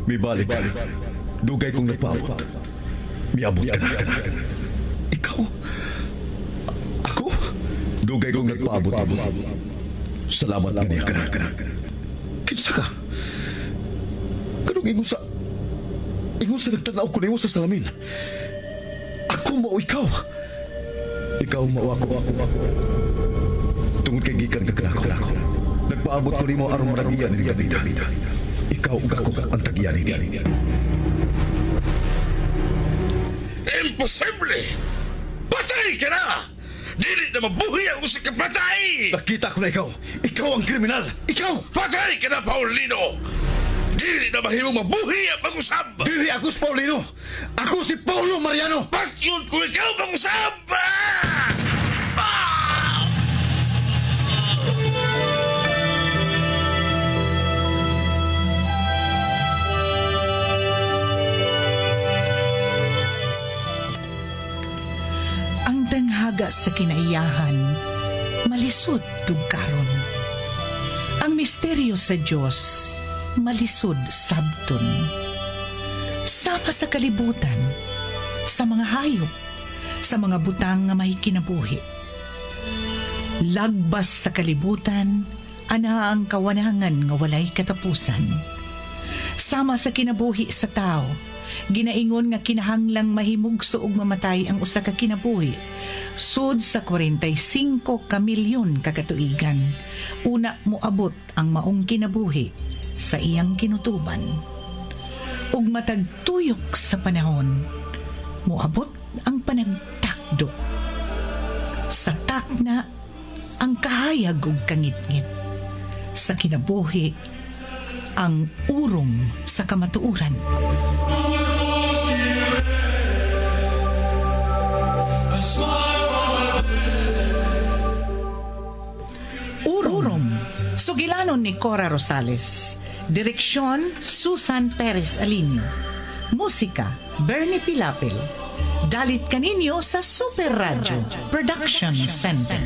Mibalik. Dugay kong nagpaabot. Miabot ka na. Ikaw? Ako? Dugay kong nagpaabot. Salamat ka niya ka na. Kinsa ka? Kanong ingon sa nagtanaw ko na ingon sa salamin. Ako mao ikaw. Ikaw mao ako. Tungod kay gikan ka kanako. Nagpaabot ko nimo aron maragiyan ni Gabida. Ikaw ug ako ang tagiyan ni. Imposible! Patay ka na! Dili na mabuhi ang usa ka patay! Nakita ko na ikaw. Ikaw ang kriminal. Ikaw! Patay ka na, Paulino! Dili na mahimong mabuhi ang pag-usab! Dili ako si Paulino. Ako si Paulo Mariano. Bakit ko ikaw pag-usab? Ang tanghaga sa kinaiyahan, malisod tugkaron. Ang misteryo sa Diyos, malisod sabton. Sama sa kalibutan, sa mga hayop, sa mga butang nga may kinabuhi. Lagbas sa kalibutan, ana ang kawanangan nga walay katapusan. Sama sa kinabuhi sa tao, ginaingon nga kinahanglang mahimugso ug mamatay ang usa ka kinabuhi sud sa 45 ka milyon ka katuigan. Una moabot ang maong kinabuhi sa iyang kinutuban. Ug matag tuyok sa panahon, moabot ang panagtakdo. Sa takna ang kahayag ug kangitngit. Sa kinabuhi ang urong sa kamatuuran. Urong, sugilanon ni Cora Rosales. Direksyon, Susan Perez Alinio. Musika, Bernie Pilapil. Dalit kaninyo sa Super Radio Production Center.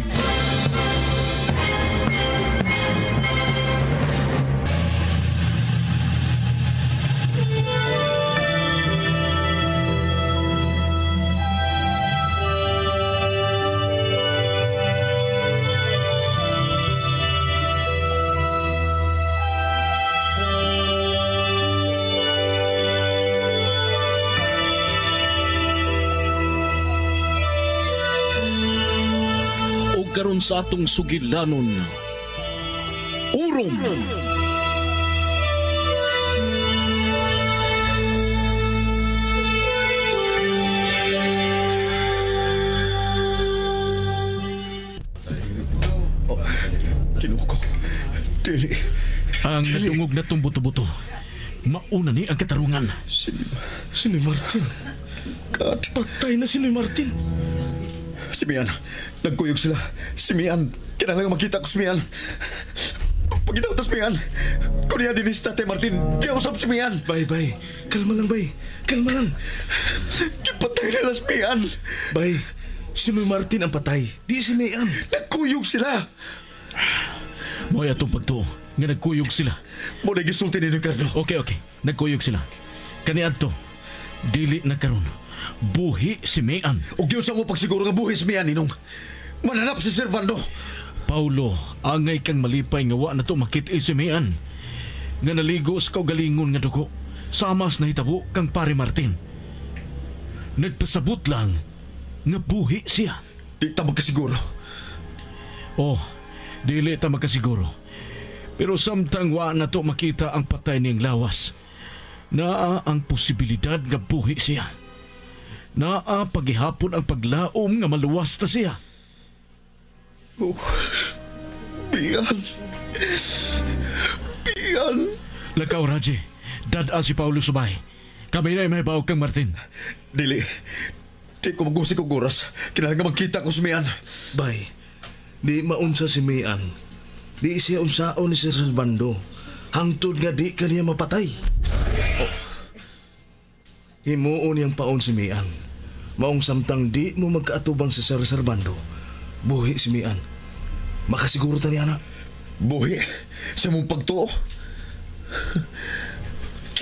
Karon sa atong sugilanon, urong. Kinuko. Dili. Ang natungog na tong buto-buto, mauna ni ang katarungan. Sinoy Martin. Patay na Sinoy Martin. Si Mian, nagkuyog sila. Si Mian, kailangan makita ko si Mian. Paginaw tas Mian, kunya din si Tate Martin, di usap si Mian. Bay, kalma lang, bay. Kalma lang. Kipatay nila si Mian. Bay, si Martin ang patay, di si Mian. Nagkuyog sila. Mo'y atong pagtuo, nga nagkuyog sila. Mo na gisulti ni Ricardo. Okay, nagkuyog sila. Kaniadto, dili na karon. Buhi si Mian. O giyon sa mo pagsiguro nga buhi si Mian, Ninong. Mananap si Servando. Paulo, angay kang malipay nga wa na to makit-il si Mian. Nga naligo sa kaugalingon nga dugo. Samas na hitabo kang pare Martin. Nagpasabot lang nga buhi siya. Di ta magkasiguro. Oh, dili ta magkasiguro. Pero samtang wa na to makita ang patay niyang lawas, naa ang posibilidad nga buhi siya. Naa paghihapon ang paglaom nga maluwas ta siya. Oh, Pian. Lakaw, Raji. Dada si Paulo subay. Kami na may bawag kang Martin. Dili. Di ko magusik og oras. Kailangan magkita ko si Mian. Bay, di maunsa si Mian. Di siya unsaon ni Sir Servando. Hangtod nga di kaniya mapatay. Oh. Himuon niyang paon si Mian. Maong samtang di mo magkaatubang si Sir Servando, buhi si Mian. Makasiguro ta niya na. Buhi? Sa mong pagtuo?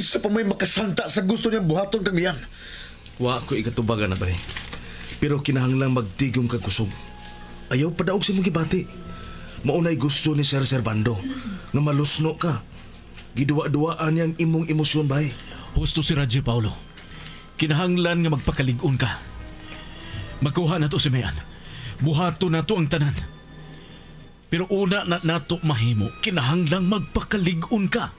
Isa pa may makasanta sa gusto niyang buhaton kang iyan. Wa ko ikatubagan na bay. Pero kinahanglang magtigom kag kusog. Ayaw pa daog sa mong gibati. Maunay gusto ni Sir Servando nga malusno ka. Giduwa-duwaan niyang imong emosyon bay. Husto si Radyo Paulo. Kinahanglan nga magpakalig-on ka. Magkuha na to si Mayan. Buhato na to ang tanan. Pero una na nato mahimo, kinahanglang magpakalig-on ka.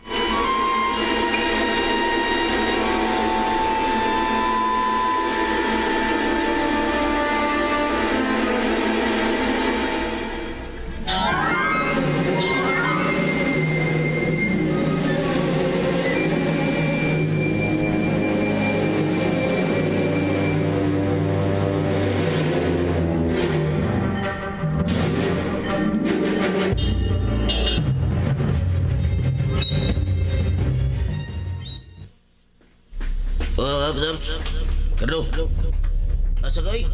Cardo. Asa kay?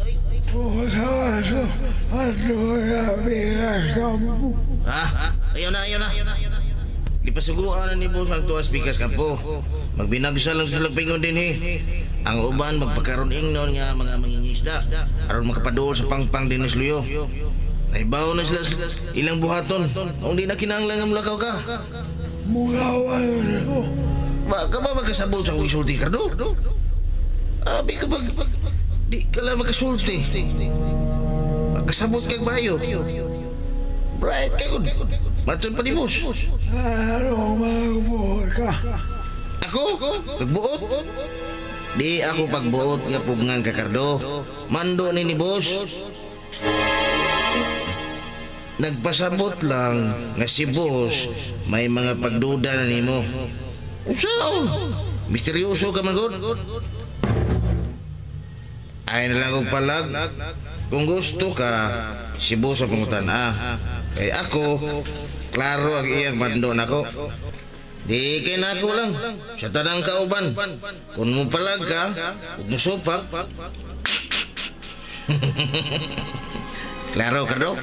Ha? Ayaw na. Lipasuguan na ni Boss ang tuwas bikas kampo. Magbinagsa lang sila pingon din Ang uban magpakaroon ingnon nga mga mangingisda aron makapaduol sa pangpang din ni Sluyo. Naibaw na sila ilang buhaton. Kung di na kinahanglan nga mulakaw ka. Mugawan ako. Ka ba magkasabot sa isulti, Cardo? Abi ka di ka lang magkasulti. Magkasabot kag bayo. Bright kay good. Matun pa ni Boss. Ano magbuot ka? Ako? Pagbuot? Di ako pagbuot nga pugngan ka, Cardo. Mando ni Boss. Nagpasabot lang nga si Boss may mga pagduda na nimo. Usaw? Misteryoso ka man, God? Ay nalang og palag. Kung gusto ka, si Boss ang pangutan. Kay ako, klaro ang iyang mando nako. Di kay nako lang. Sa tanang kauban. Kung mo palag ka, huwag mo supak. Klaro, Cardo?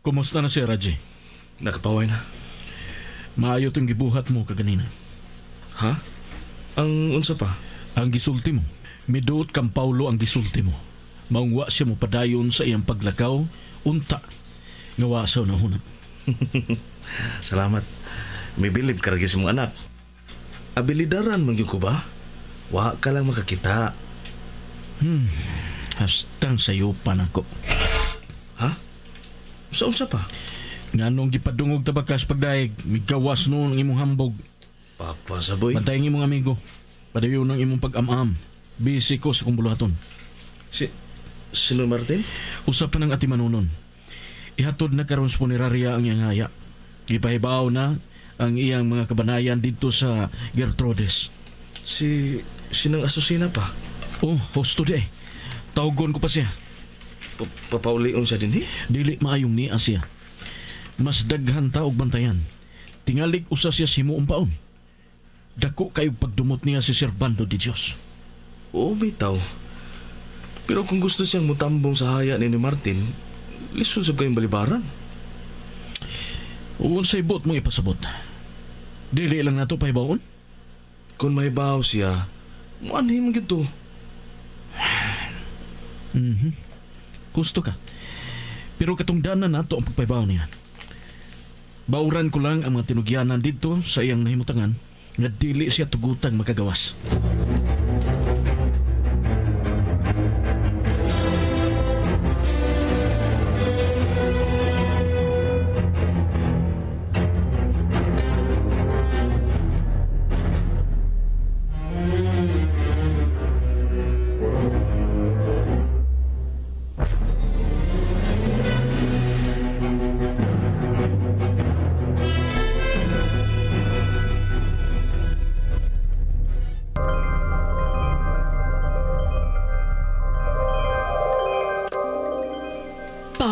Kumusta na si Raji? Nakapaway na. Maayo tong gibuhat mo kaganina. Ha? Ang unsa pa? Ang gisulti mo. Miduot kang Paulo ang gisulti mo. Maungwa siya mo padayon sa iyang paglakaw, unta. Ngawasaw na hunan. Salamat. May bilib ka sa mong anak. Abilidaran man gyud ko ba? Wa ka lang makakita. Hastang sayo pa nako. Ha? Sa unsa pa? Nganong gipadungog ta bakas pagdaig, migawas noon ang imong hambog. Papa sa boy. Bantayan imong amigo. Padayon ang imong pag-am-am. Busy ko sa kumbulaton. Sino Martin? Usap pa ng ati manunon. Ihatod na karon sa punerarya ang iyang haya. Ipahibaw na ang iyang mga kabanayan dito sa Gertrudes. Sinang asusina pa? Oh, hosto de. Tawgon ko pa siya. Papaulion siya din Dili maayong ni Asya. Mas daghan ta og bantayan. Tingalig usa siya himuong paon. Dako kayog pagdumot niya si Servando de Dios. Oo, bitaw. Pero kung gusto siyang mutambong sa haya ni Martin, lisod sa kayong balibaran. Uon sa ibot mong ipasabot. Dili lang nato pahibaon. Kung may bahaw siya, muanhim gito. Gusto ka. Pero katungdanan nato ang pagpahibaw niya. Bauran ko lang ang mga tinugyanan dito sa iyang nahimutangan nga dili siya tugutang makagawas.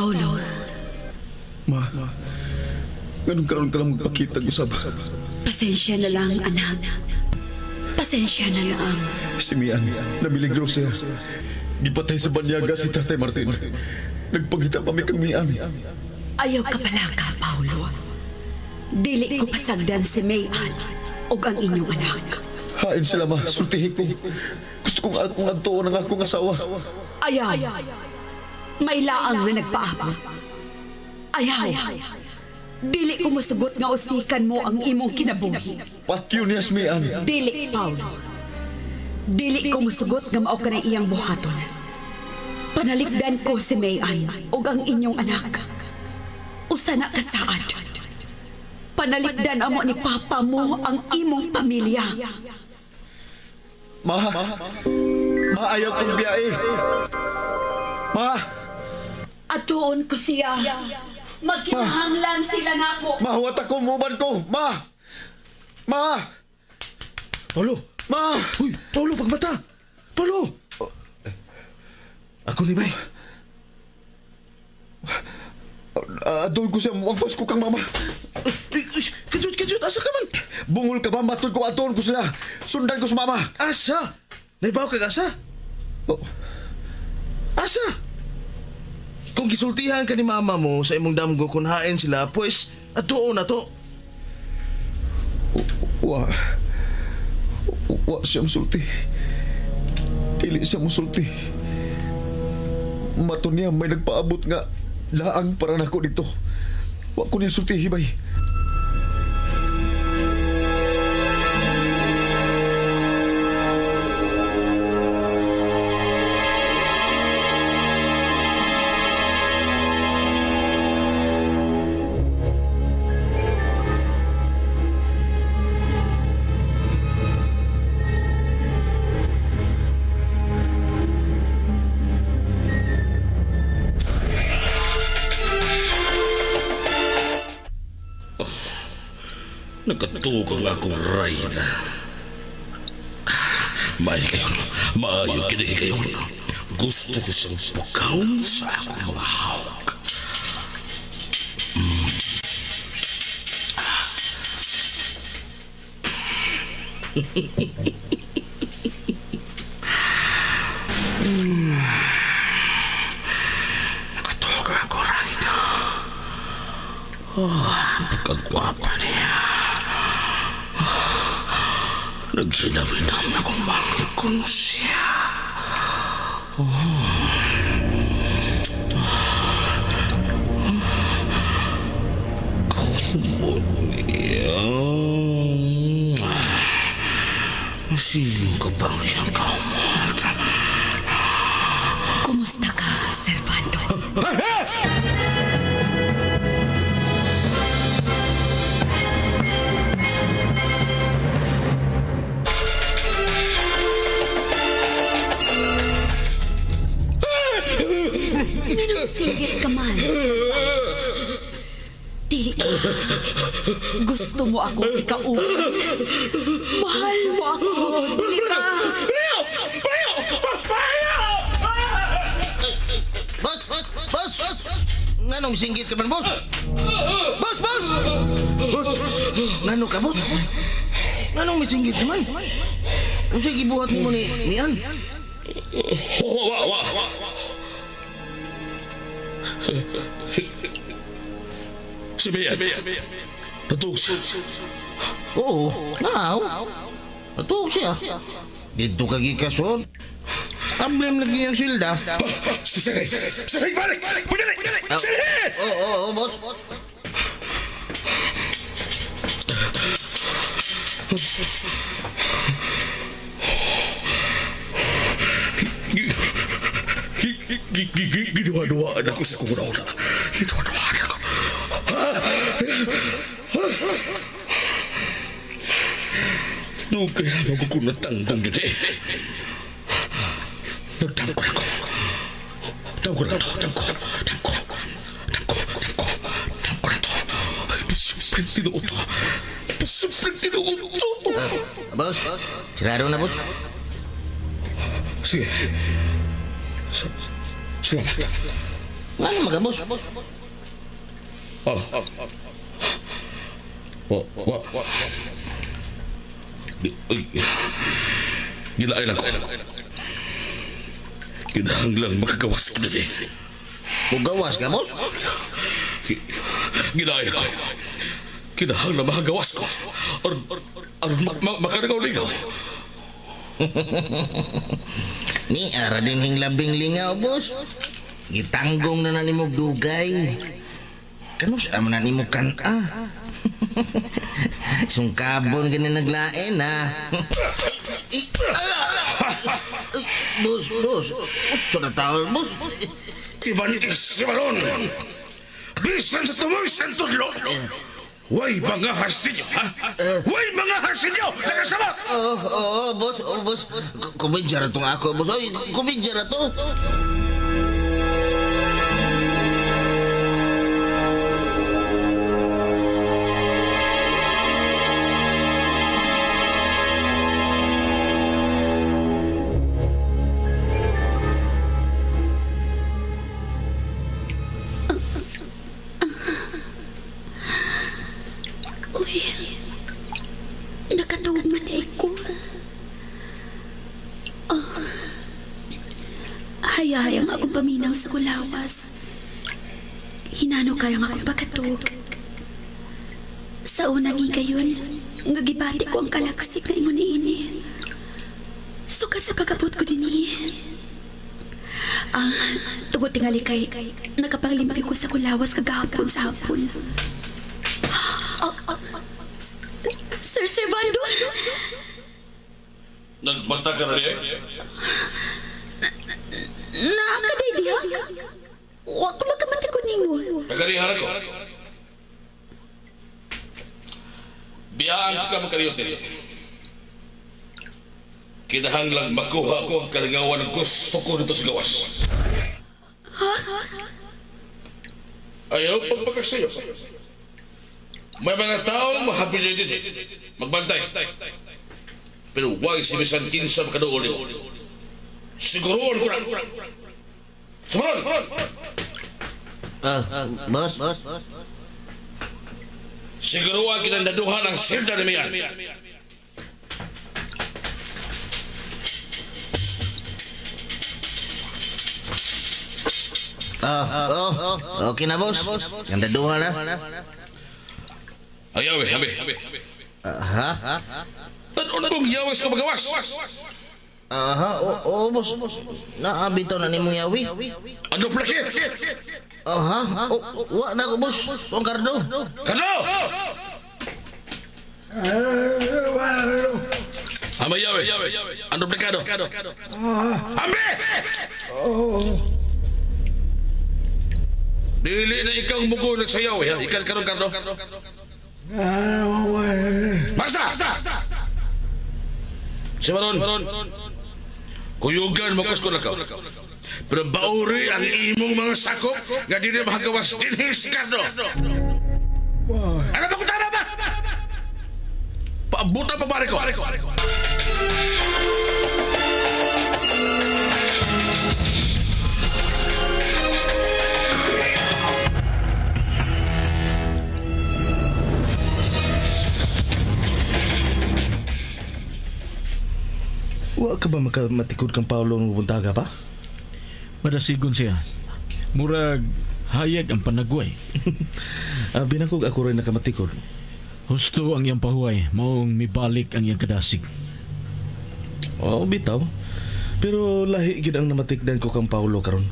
Paulo, Ma, ganun karon ka lang magpakita usab. pasensya na lang, anak. Pasensya na lang. Si Mian, nabiligro siya. Gipatay sa banyaga si Tatay Martin. Nagpangita pa mi kang Mian. Ayaw ka pala ka, Paulo. Dili ko pasagdan si Mayan o ang inyong anak. Hain sila ma, sultihin ko. Gusto kong adtoon ang akong asawa. Ayaw. May laang nga nagpaabot. Ayaw. Dili ko musugot nga usikan mo ang imong kinabuhi. Patyo niya si Mian. Dili, Paulo. Dili ko musugot nga mao ka na iyang buhaton. Panaligdan ko si Mayan o ang inyong anak. Usa na kasaad. Panaligdan amo ni Papa mo ang imong pamilya. Ma, ayaw kong biyahe. Ma, Atuon ko siya. Magkinahanglan sila nako. mahuwat ako muban ko. Ma! Paulo! Ma! Uy, Paulo, pagmata! Paulo! Ako ni bay. Adol ko siya, magpas ko kang mama. Kajut, asa ka man? Bungol ka ba? Matod ko, adol ko sila. Sundan ko sa mama. Asa? Naibaw ka asa? Oh, Asa? Kung gisultihan ka ni mama mo sa imong damgo kung hain sila, pues, atuo na to. wa siya musulti. Dili siya musulti. Mato niya may nagpaabot nga laang para nako dito. Wa ko niya sulti hibay. Nagkatugang akong rayna. Maayo kini kayo. Gusto ko siyang pagkaon sa akong mga hawak. Nagkatugang ako rayna. Pagkagwapa niya. Nagsinabi-nabi akong mangkon siya. Kumot niya. Masilong ka bang siyang kamot? Kumusta ka, Servando? Nanong sigit ka man. Dili ka. Gusto mo akong ikauwi. Mahal mo ako. Dili ka. Boss! Nganong singgit ka man, boss? Boss! Ngano ka, boss? Nganong may singgit ka man? Kung sa'y gibuhat ni mo ni Mian? Si Mia. Natug siya. Oo, naaw. Natug siya. Dito ka gikason. Problem lagi yung silda. Sige, balik! Sige! Oo, boss. Ginawa-duwaan ako sa kuna-una. Ginawa-duwaan ako. Doon kayo sa mga kunatanggang gini. Nagdamko na ko. Damko na to. Ay, pasipring tinuot to. Boss, sirado na, boss. Sige. Salamat. Ano mga boss? Gilain ako. Kinahanglang makagawas ka kasi. Mugawas ka, boss? Gilain ako. Kinahanglang makagawas ko. Aron makaragaw-ligaw. Ni ara din hing labing lingaw, boss. Gitanggong na nanimog dugay. Kanus man nanimog kan Sungkabon gani naglain ha. Boss. Gusto na tawag, boss. Iban isimaron. Bisan sa tumoy sa tudlo. Way mga hasidyo, ha? Way mga hasidyo! Nakasabat! Boss. Kumidya na tong ako, boss. Oy, kumidya na to. Nakatuog man ko. Hayayang akong paminaw sa kulawas. Hinano kayang akong pagkatuog. Sa una ni gayon, ngagibati ko ang kalaksik na ingon ini. Sukat sa pagkabot ko din tugot tingali kay nakapanglimpyo ko sa kulawas kagahapon sa hapon. Sir Bando? Nagmata ka na rin? Nakakaday diya? Huwag ko magkamati ko ninyo. Nagarihan ako. Biyaan ka magkariyote. Kinahanglang makuha ko ang kalingawan ng gusto ko dito sa gawas. Ayaw pagpagkasayo. May mga taong mahabil din. Magbantay. Pero huwag si Bisan Kinsa makadoon nito. Siguruan ko na. Sumunod! Boss. Siguruan kinandaduhan ang silda ni Mian. Okay na, boss. Nandaduhan na. Ayaw habi. Ha? Ano bang yawas ka magawas? Boss. Naabito na ni mong yawi. Ano plakit? Wa na ko, boss. Ang kardo. Kano? Ama yawe. Ano plikado? Ambe! Dili na ikaw mugo nagsayaw. Ikan karon kardo. Basta! Simaron. Kuyugan mo kas ko na ka. Pero bauri ang imong mga sakop nga dili mahagawas dinhi si Cardo. Ano ba kutana ba? Paabuta pa pare ko. Wa ka ba matikod kang Paulo ng buntaga pa? Madasigon siya. Murag hayag ang panagway. Binakog ako rin nakamatikod. Husto ang iyang pahuway, maong mibalik ang iyang kadasig. Oo, bitaw. Pero lahi gid ang namatikdan ko kang Paulo karon.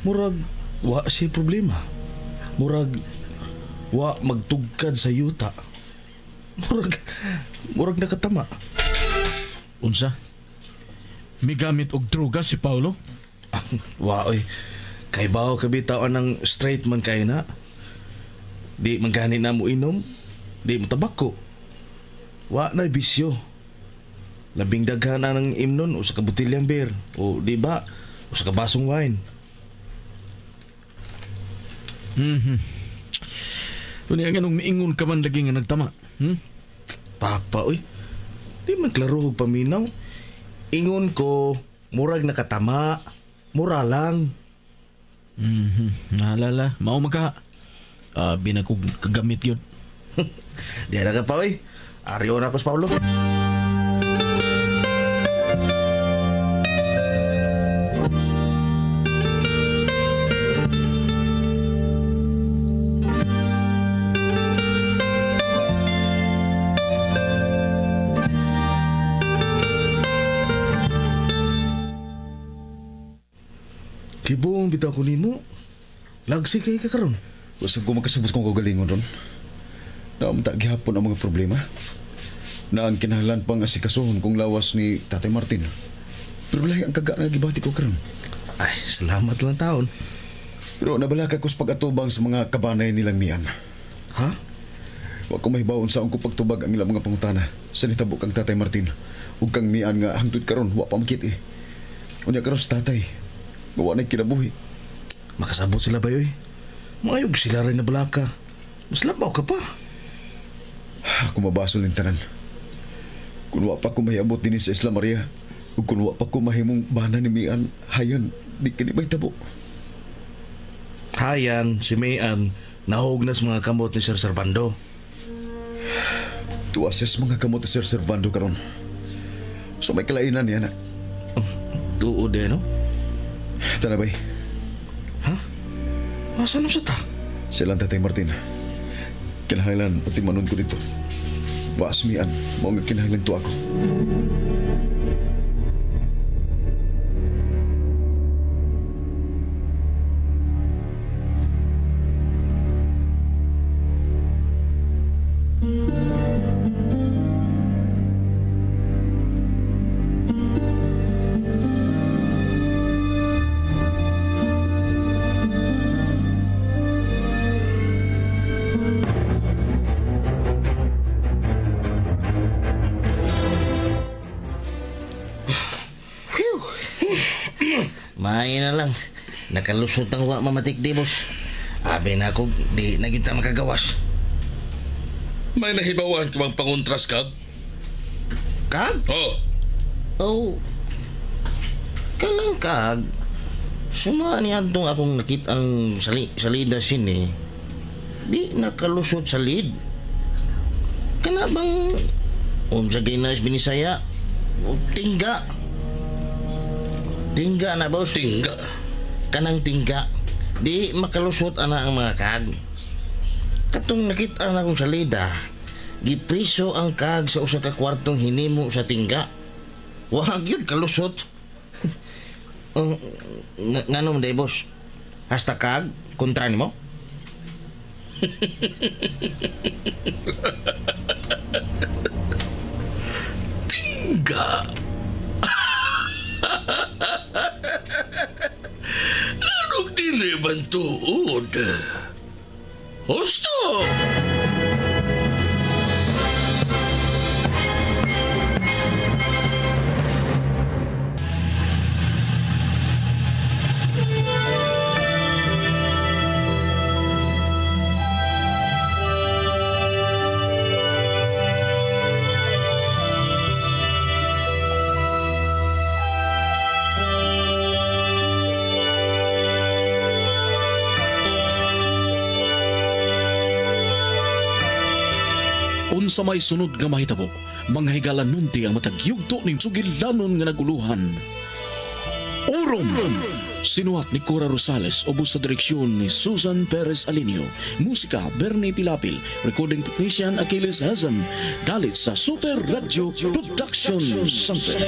Murag wa siya problema. Murag wa magtugkad sa yuta. Murag nakatama. Unsa? May gamit og droga si Paulo? Wa oy. Kay bawo kabitawan ng straight man kay na. Di man gani na mo inom, di mo tabako. Wa na bisyo. Labing daghan na ng imnon o sa kabutilyang beer o di ba o sa kabasong wine. Kunya ganong miingon ka man lagi nga nagtama. Papa oy. Di man klaro og paminaw. Ingon ko murag nakatama, mura lang. Naalala, mao maka. Binakog kagamit yun. Di ada ka pa, oy. Ariyo na ako sa Paulo. Kibong bitaw ko nimo. Lagsi kay ka karon. Usag ko makasubos kong kagalingon ron. Naamta gihapon ang mga problema. Na ang kinahanglan pang asikasuhon kong lawas ni Tatay Martin. Pero lahi ang kaga nga gibati ko karon. Ay, salamat lang taon. Pero nabalaka ko sa pag-atubang sa mga kabanay nilang niyan. Ha? Wa ko mahibawon sa ko pagtubag ang ilang mga pangutana sa nitabo kang Tatay Martin. Ug kang niyan nga hangtod karon wa pa makit eh. Unya karon sa tatay. Gawa na'y kinabuhi. Makasabot sila ba yoy? Mayog sila rin na balaka. Mas labaw ka pa. Ako mabasol ng tanan. Kung wa pa ko mahiabot din sa Isla Maria, ug kung wa pa ko mahimong bana ni Mian, hayan, di kini may tabo. Hayan, si Mayan, nahog na sa mga kamot ni Sir Servando. Tuwases mga kamot ni Sir Servando karon. So may kalainan niya na. Tuod eh, no? Tanabay, Ha? Asan na siya ta? silang Tatay Martin. Kinahanglan pati manon ko dito. Waas Mian, mao nga kinahanglan to ako. Maay na lang. Nakalusot ang wa mamatik di, boss. Abi na ako, di na kita makagawas. May nahibawan ka bang panguntras kag? Kag? Oh, Oh. Kanang kag. Suma ni Antong akong nakita ang salida sini. Di nakalusot sa lid. Kana bang unsa ginas binisaya? Tingga. Tingga na, boss. tingga. Kanang tingga. Di makalusot ana ang mga kag. Katong nakita na akong salida, gipriso ang kag sa usa ka kwartong hinimo sa tingga. Wag yun kalusot. Nganom day, boss? Hasta kag kontra nimo? Tingga. Anong dili man tuod? Husto! Unsa may sunod nga mahitabo, mga higalan nunti ang matagyugto ning sugilanon nga naguluhan. Orom! Sinuhat ni Cora Rosales ubos sa direksyon ni Susan Perez Alinio. Musika Bernie Pilapil. Recording technician Achilles Hazam. Dalit sa Super Radio Production Center.